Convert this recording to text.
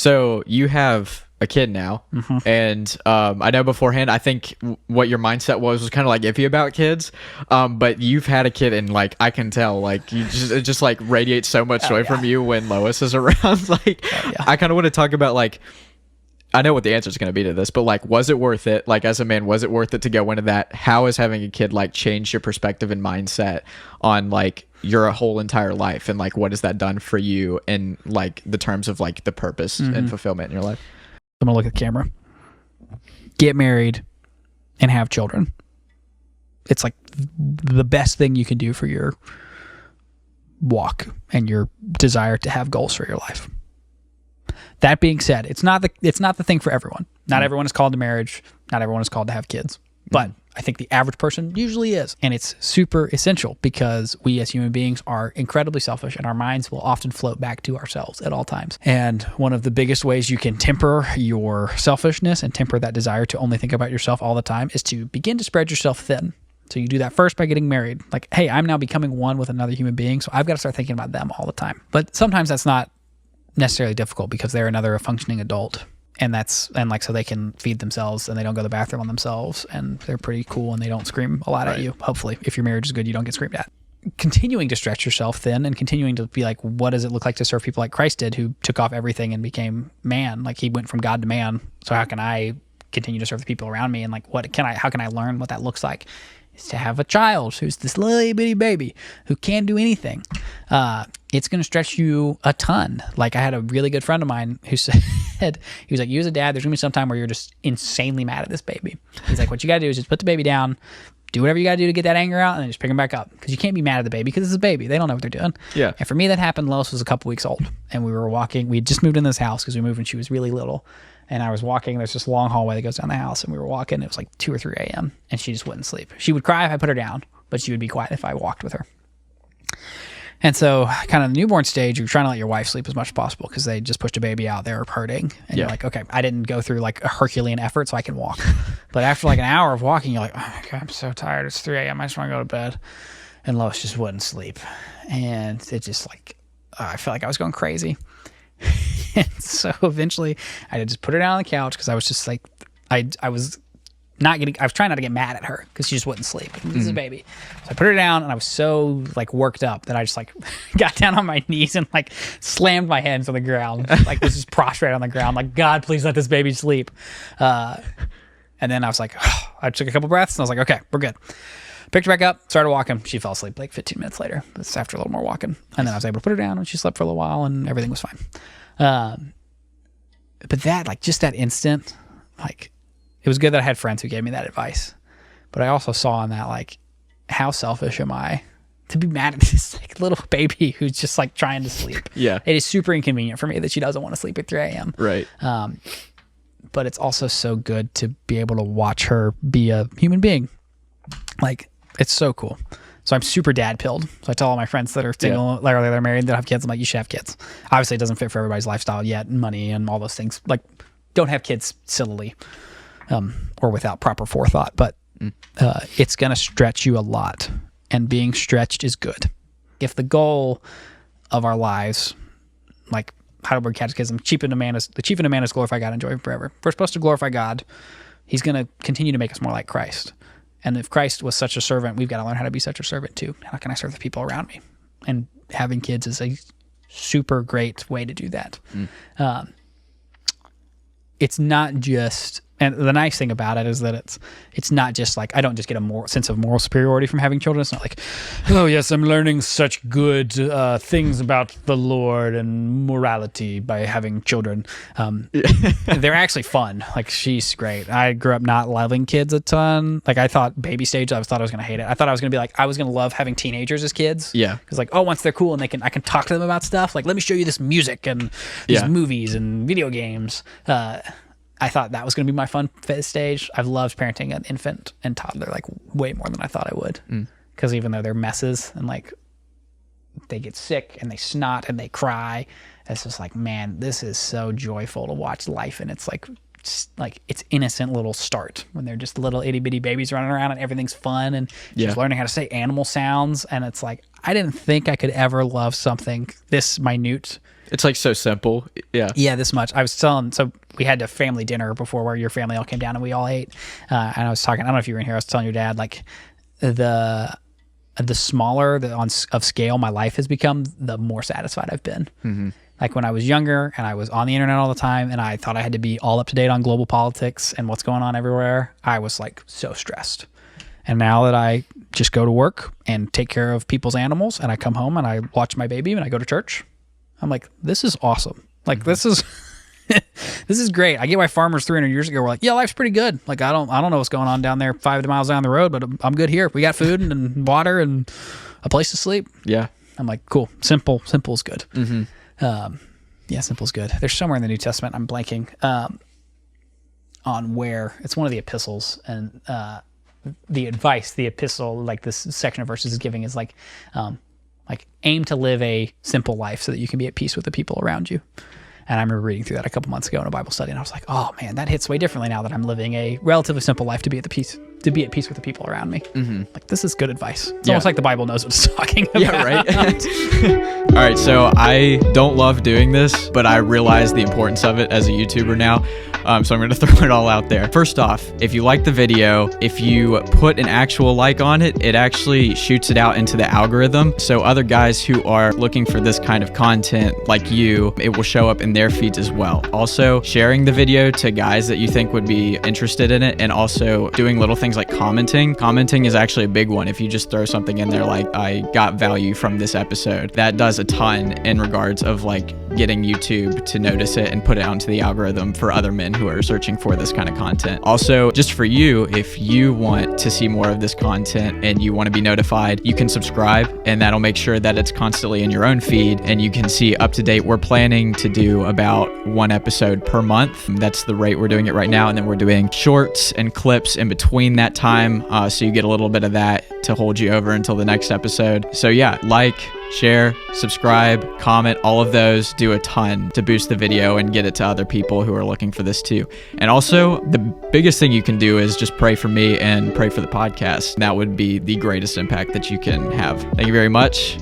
So you have a kid now, and I know beforehand, I think what your mindset was kind of like iffy about kids, but you've had a kid, and like I can tell, like it just like radiates so much joy from you when Lois is around. Like, I kind of want to talk about like. I know what the answer is going to be to this, but like, was it worth it? Like, as a man, was it worth it to go into that? How has having a kid like changed your perspective and mindset on like your whole entire life, and like what has that done for you in like the terms of like the purpose and fulfillment in your life? I'm gonna look at the camera. Get married and have children. It's like the best thing you can do for your walk and your desire to have goals for your life. That being said, it's not the thing for everyone. Not everyone is called to marriage. Not everyone is called to have kids. But I think the average person usually is. And it's super essential because we as human beings are incredibly selfish, and our minds will often float back to ourselves at all times. And one of the biggest ways you can temper your selfishness and temper that desire to only think about yourself all the time is to begin to spread yourself thin. So you do that first by getting married. Like, hey, I'm now becoming one with another human being, so I've got to start thinking about them all the time. But sometimes that's not necessarily difficult because they're another functioning adult, and so they can feed themselves and they don't go to the bathroom on themselves, and they're pretty cool and they don't scream a lot at you. Hopefully, if your marriage is good, you don't get screamed at. Continuing to stretch yourself thin and continuing to be like, what does it look like to serve people like Christ did, who took off everything and became man? Like, he went from God to man. So how can I continue to serve the people around me? And like, how can I learn what that looks like? Is to have a child who's this little bitty baby who can't do anything. It's going to stretch you a ton. Like, I had a really good friend of mine who said, he was like, you as a dad, there's going to be some time where you're just insanely mad at this baby. He's like, what you got to do is just put the baby down, do whatever you got to do to get that anger out, and then just pick him back up. Because you can't be mad at the baby because it's a baby. They don't know what they're doing. Yeah. And for me, that happened. Lois was a couple weeks old, and we were walking. We had just moved in this house because we moved when she was really little. And I was walking. There's this long hallway that goes down the house, and we were walking. It was like 2 or 3 a.m., and she just wouldn't sleep. She would cry if I put her down, but she would be quiet if I walked with her. And so kind of the newborn stage, you're trying to let your wife sleep as much as possible because they just pushed a baby out. They're hurting. And you're like, okay, I didn't go through like a Herculean effort so I can walk. But after like an hour of walking, you're like, oh my God, I'm so tired. It's 3 a.m. I just want to go to bed. And Lois just wouldn't sleep. And it just like, I felt like I was going crazy. And so eventually I had to just put her down on the couch because I was just like, I was trying not to get mad at her because she just wouldn't sleep. This is a baby. So I put her down, and I was so like worked up that I just like got down on my knees and like slammed my hands on the ground, like was just prostrate on the ground, like, God, please let this baby sleep. And then I was like, I took a couple breaths and I was like, okay, we're good. Picked her back up, started walking. She fell asleep like 15 minutes later. That's after a little more walking. And then I was able to put her down, and she slept for a little while, and everything was fine. But that, like, just that instant, like, it was good that I had friends who gave me that advice. But I also saw in that, like, how selfish am I to be mad at this like little baby who's just like trying to sleep. Yeah. It is super inconvenient for me that she doesn't want to sleep at 3 a.m. Right. But it's also so good to be able to watch her be a human being. Like, it's so cool. So I'm super dad pilled. So I tell all my friends that are single, or they're married, that have kids, I'm like, you should have kids. Obviously, it doesn't fit for everybody's lifestyle yet, and money and all those things. Like, don't have kids sillily or without proper forethought. But it's going to stretch you a lot, and being stretched is good. If the goal of our lives, like Heidelberg Catechism, the chief in a man is glorify God and enjoy him forever. If we're supposed to glorify God, he's going to continue to make us more like Christ. And if Christ was such a servant, we've got to learn how to be such a servant too. How can I serve the people around me? And having kids is a super great way to do that. It's not just, and the nice thing about it is that it's not just like, I don't just get a sense of moral superiority from having children. It's not like, oh yes, I'm learning such good things about the Lord and morality by having children. They're actually fun. Like, she's great. I grew up not loving kids a ton. Like, I thought baby stage, I thought I was going to hate it. I thought I was going to be like, I was going to love having teenagers as kids. Yeah. Because like, oh, once they're cool and I can talk to them about stuff. Like, let me show you this music and these movies and video games. I thought that was going to be my fun stage. I've loved parenting an infant and toddler like way more than I thought I would. Because even though they're messes and like they get sick and they snot and they cry, it's just like, man, this is so joyful to watch life. And it's like it's innocent little start when they're just little itty bitty babies running around and everything's fun and just learning how to say animal sounds. And it's like, I didn't think I could ever love something this minute. It's like so simple. Yeah. Yeah, this much. I was telling, so we had a family dinner before where your family all came down and we all ate. And I was talking, I don't know if you were in here, I was telling your dad, like the smaller of scale my life has become, the more satisfied I've been. Mm-hmm. Like when I was younger and I was on the internet all the time and I thought I had to be all up to date on global politics and what's going on everywhere, I was like so stressed. And now that I just go to work and take care of people's animals and I come home and I watch my baby and I go to church, I'm like, this is awesome. Like this is this is great. I get why farmers 300 years ago were like, yeah, life's pretty good. Like I don't know what's going on down there 5 miles down the road, but I'm good here. We got food and water and a place to sleep. Yeah. I'm like, cool. Simple is good. Mm-hmm. Yeah, simple is good. There's somewhere in the New Testament, I'm blanking on where. It's one of the epistles, and the advice, the epistle, like this section of verses is giving is like aim to live a simple life so that you can be at peace with the people around you. And I remember reading through that a couple months ago in a Bible study, and I was like, oh man, that hits way differently now that I'm living a relatively simple life to be at peace with the people around me. Mm-hmm. Like this is good advice. It's almost like the Bible knows what it's talking about. Yeah, right. All right, so I don't love doing this, but I realize the importance of it as a YouTuber now. So I'm going to throw it all out there. First off, if you like the video, if you put an actual like on it, it actually shoots it out into the algorithm. So other guys who are looking for this kind of content like you, it will show up in their feeds as well. Also, sharing the video to guys that you think would be interested in it, and also doing little things like commenting. Commenting is actually a big one. If you just throw something in there like, I got value from this episode, that does a ton in regards of like getting YouTube to notice it and put it onto the algorithm for other men who are searching for this kind of content. Also, just for you, if you want to see more of this content and you want to be notified, you can subscribe, and that'll make sure that it's constantly in your own feed and you can see up to date. We're planning to do about 1 episode per month. That's the rate we're doing it right now. And then we're doing shorts and clips in between that time. So you get a little bit of that to hold you over until the next episode. So yeah, like, share, subscribe, comment, all of those do a ton to boost the video and get it to other people who are looking for this too. And also, the biggest thing you can do is just pray for me and pray for the podcast. That would be the greatest impact that you can have. Thank you very much.